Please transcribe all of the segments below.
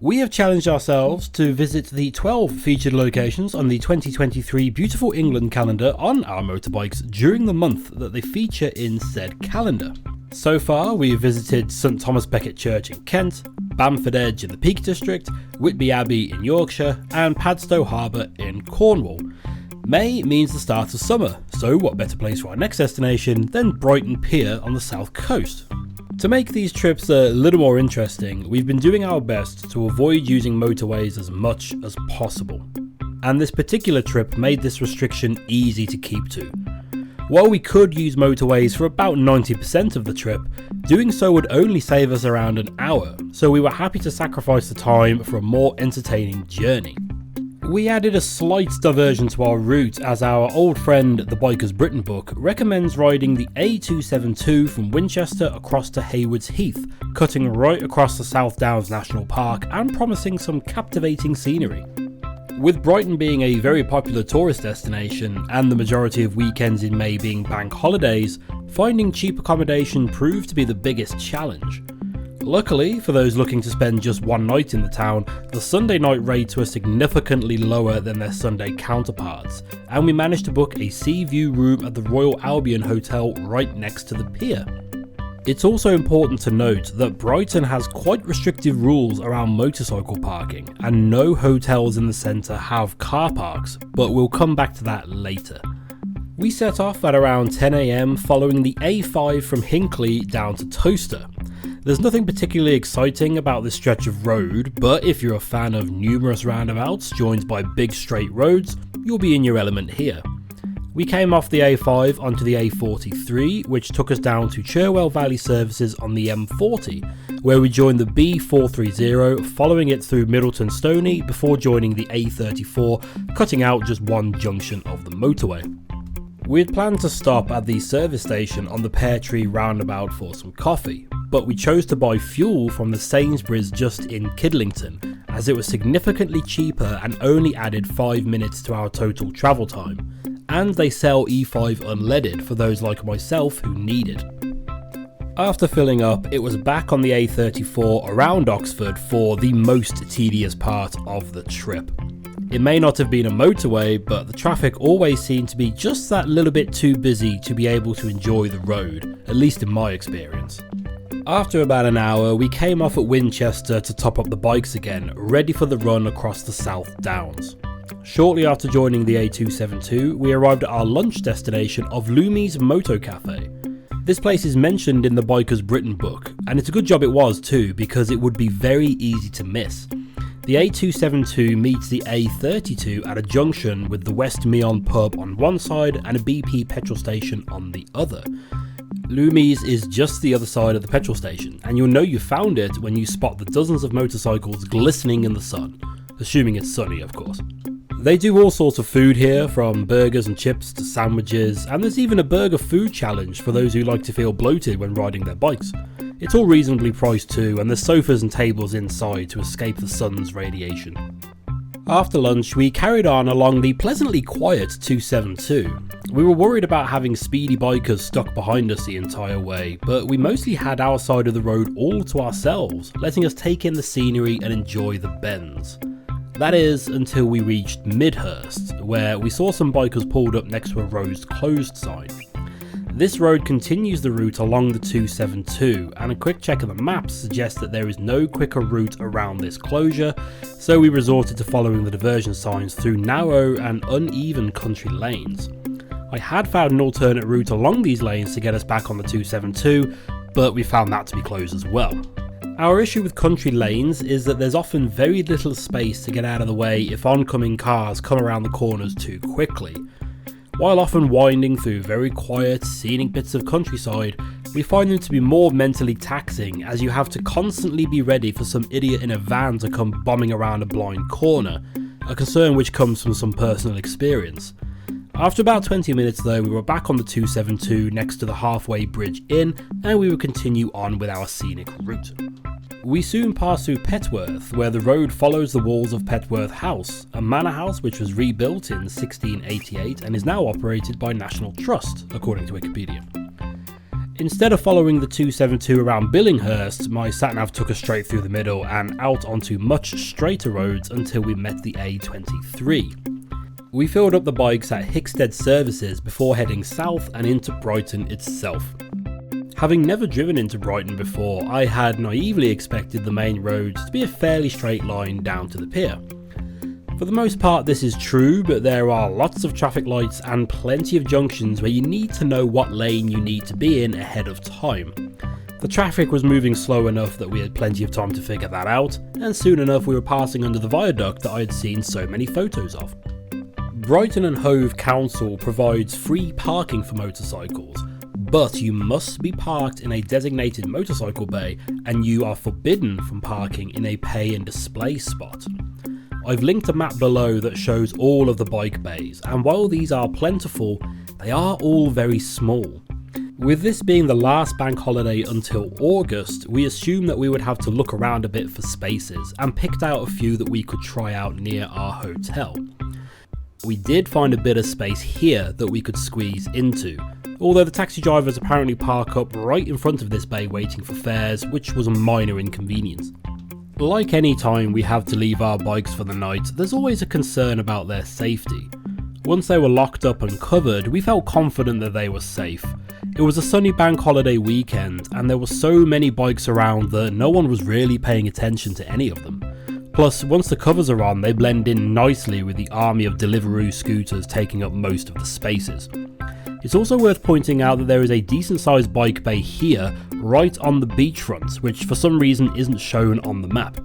We have challenged ourselves to visit the 12 featured locations on the 2023 Beautiful England calendar on our motorbikes during the month that they feature in said calendar. So far, we've visited St Thomas Becket Church in Kent, Bamford Edge in the Peak District, Whitby Abbey in Yorkshire, and Padstow Harbour in Cornwall. May means the start of summer, so what better place for our next destination than Brighton Pier on the south coast? To make these trips a little more interesting, we've been doing our best to avoid using motorways as much as possible. And this particular trip made this restriction easy to keep to. While we could use motorways for about 90% of the trip, doing so would only save us around an hour, so we were happy to sacrifice the time for a more entertaining journey. We added a slight diversion to our route as our old friend the Biker's Britain book recommends riding the A272 from Winchester across to Haywards Heath, cutting right across the South Downs National Park and promising some captivating scenery. With Brighton being a very popular tourist destination and the majority of weekends in May being bank holidays, finding cheap accommodation proved to be the biggest challenge. Luckily, for those looking to spend just one night in the town, the Sunday night rates were significantly lower than their Sunday counterparts, and we managed to book a sea view room at the Royal Albion Hotel right next to the pier. It's also important to note that Brighton has quite restrictive rules around motorcycle parking, and no hotels in the centre have car parks, but we'll come back to that later. We set off at around 10 AM following the A5 from Hinckley down to Towcester. There's nothing particularly exciting about this stretch of road, but if you're a fan of numerous roundabouts joined by big straight roads, you'll be in your element here. We came off the A5 onto the A43, which took us down to Cherwell Valley services on the M40, where we joined the B430, following it through Middleton Stony before joining the A34, cutting out just one junction of the motorway. We had planned to stop at the service station on the Pear Tree roundabout for some coffee, but we chose to buy fuel from the Sainsbury's just in Kidlington, as it was significantly cheaper and only added 5 minutes to our total travel time. And they sell E5 unleaded for those like myself who need it. After filling up, it was back on the A34 around Oxford for the most tedious part of the trip. It may not have been a motorway, but the traffic always seemed to be just that little bit too busy to be able to enjoy the road, at least in my experience. After about an hour, we came off at Winchester to top up the bikes again, ready for the run across the South Downs. Shortly after joining the A272, we arrived at our lunch destination of Lumi's Moto Cafe. This place is mentioned in the Biker's Britain book, and it's a good job it was too, because it would be very easy to miss. The A272 meets the A32 at a junction with the West Meon pub on one side and a BP petrol station on the other. Lumi's is just the other side of the petrol station, and you'll know you found it when you spot the dozens of motorcycles glistening in the sun, assuming it's sunny of course. They do all sorts of food here, from burgers and chips to sandwiches, and there's even a burger food challenge for those who like to feel bloated when riding their bikes. It's all reasonably priced too, and there's sofas and tables inside to escape the sun's radiation. After lunch, we carried on along the pleasantly quiet 272. We were worried about having speedy bikers stuck behind us the entire way, but we mostly had our side of the road all to ourselves, letting us take in the scenery and enjoy the bends. That is, until we reached Midhurst, where we saw some bikers pulled up next to a road closed sign. This road continues the route along the 272, and a quick check of the maps suggests that there is no quicker route around this closure, so we resorted to following the diversion signs through narrow and uneven country lanes. I had found an alternate route along these lanes to get us back on the 272, but we found that to be closed as well. Our issue with country lanes is that there's often very little space to get out of the way if oncoming cars come around the corners too quickly. While often winding through very quiet, scenic bits of countryside, we find them to be more mentally taxing, as you have to constantly be ready for some idiot in a van to come bombing around a blind corner, a concern which comes from some personal experience. After about 20 minutes though, we were back on the 272 next to the Halfway Bridge Inn, and we would continue on with our scenic route. We soon passed through Petworth, where the road follows the walls of Petworth House, a manor house which was rebuilt in 1688 and is now operated by National Trust, according to Wikipedia. Instead of following the 272 around Billinghurst, my sat-nav took us straight through the middle and out onto much straighter roads until we met the A23. We filled up the bikes at Hickstead Services before heading south and into Brighton itself. Having never driven into Brighton before, I had naively expected the main road to be a fairly straight line down to the pier. For the most part this is true, but there are lots of traffic lights and plenty of junctions where you need to know what lane you need to be in ahead of time. The traffic was moving slow enough that we had plenty of time to figure that out, and soon enough we were passing under the viaduct that I had seen so many photos of. Brighton and Hove Council provides free parking for motorcycles, but you must be parked in a designated motorcycle bay and you are forbidden from parking in a pay and display spot. I've linked a map below that shows all of the bike bays, and while these are plentiful, they are all very small. With this being the last bank holiday until August, we assumed that we would have to look around a bit for spaces and picked out a few that we could try out near our hotel. We did find a bit of space here that we could squeeze into, although the taxi drivers apparently park up right in front of this bay waiting for fares, which was a minor inconvenience. Like any time we have to leave our bikes for the night, there's always a concern about their safety. Once they were locked up and covered, we felt confident that they were safe. It was a sunny bank holiday weekend, and there were so many bikes around that no one was really paying attention to any of them. Plus, once the covers are on, they blend in nicely with the army of Deliveroo scooters taking up most of the spaces. It's also worth pointing out that there is a decent sized bike bay here, right on the beachfront, which for some reason isn't shown on the map.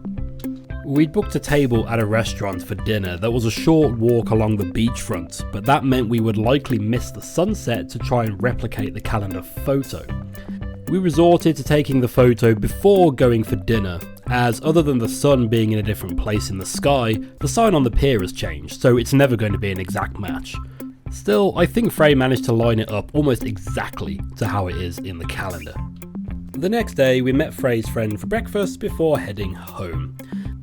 We'd booked a table at a restaurant for dinner that was a short walk along the beachfront, but that meant we would likely miss the sunset to try and replicate the calendar photo. We resorted to taking the photo before going for dinner, as other than the sun being in a different place in the sky, the sign on the pier has changed, so it's never going to be an exact match. Still, I think Frey managed to line it up almost exactly to how it is in the calendar. The next day we met Frey's friend for breakfast before heading home.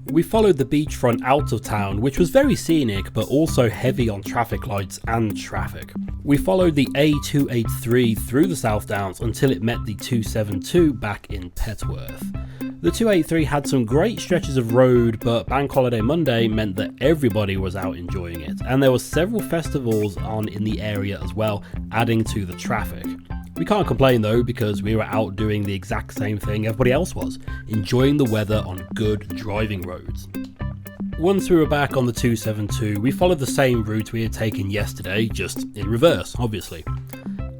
We followed the beachfront out of town, which was very scenic but also heavy on traffic lights and traffic. We followed the A283 through the South Downs until it met the 272 back in Petworth. The 283 had some great stretches of road, but Bank Holiday Monday meant that everybody was out enjoying it, and there were several festivals on in the area as well, adding to the traffic. We can't complain though, because we were out doing the exact same thing everybody else was, enjoying the weather on good driving roads. Once we were back on the 272, we followed the same route we had taken yesterday, just in reverse, obviously.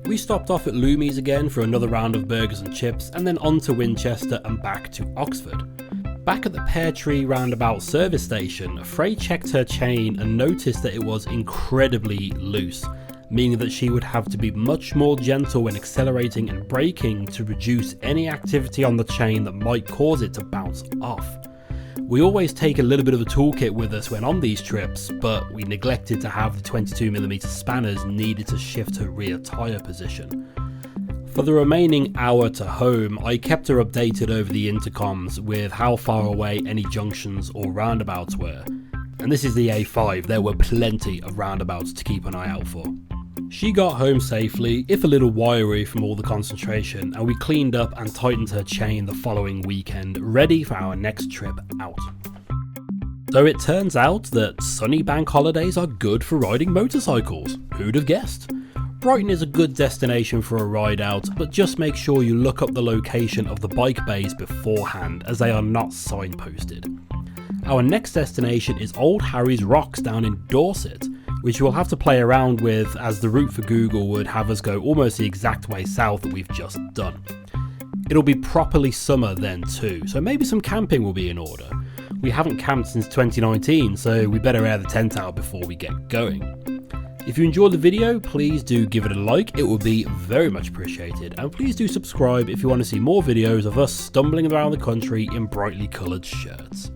We stopped off at Loomy's again for another round of burgers and chips, and then on to Winchester and back to Oxford. Back at the Pear Tree roundabout service station, Frey checked her chain and noticed that it was incredibly loose, meaning that she would have to be much more gentle when accelerating and braking to reduce any activity on the chain that might cause it to bounce off. We always take a little bit of a toolkit with us when on these trips, but we neglected to have the 22mm spanners needed to shift her rear tyre position. For the remaining hour to home, I kept her updated over the intercoms with how far away any junctions or roundabouts were. And this is the A5, there were plenty of roundabouts to keep an eye out for. She got home safely, if a little wiry from all the concentration, and we cleaned up and tightened her chain the following weekend, ready for our next trip out. So it turns out that sunny bank holidays are good for riding motorcycles. Who'd have guessed? Brighton is a good destination for a ride out, but just make sure you look up the location of the bike bays beforehand, as they are not signposted. Our next destination is Old Harry's Rocks down in Dorset, which we'll have to play around with, as the route for Google would have us go almost the exact way south that we've just done. It'll be properly summer then too, so maybe some camping will be in order. We haven't camped since 2019, so we better air the tent out before we get going. If you enjoyed the video, please do give it a like, it would be very much appreciated, and please do subscribe if you want to see more videos of us stumbling around the country in brightly coloured shirts.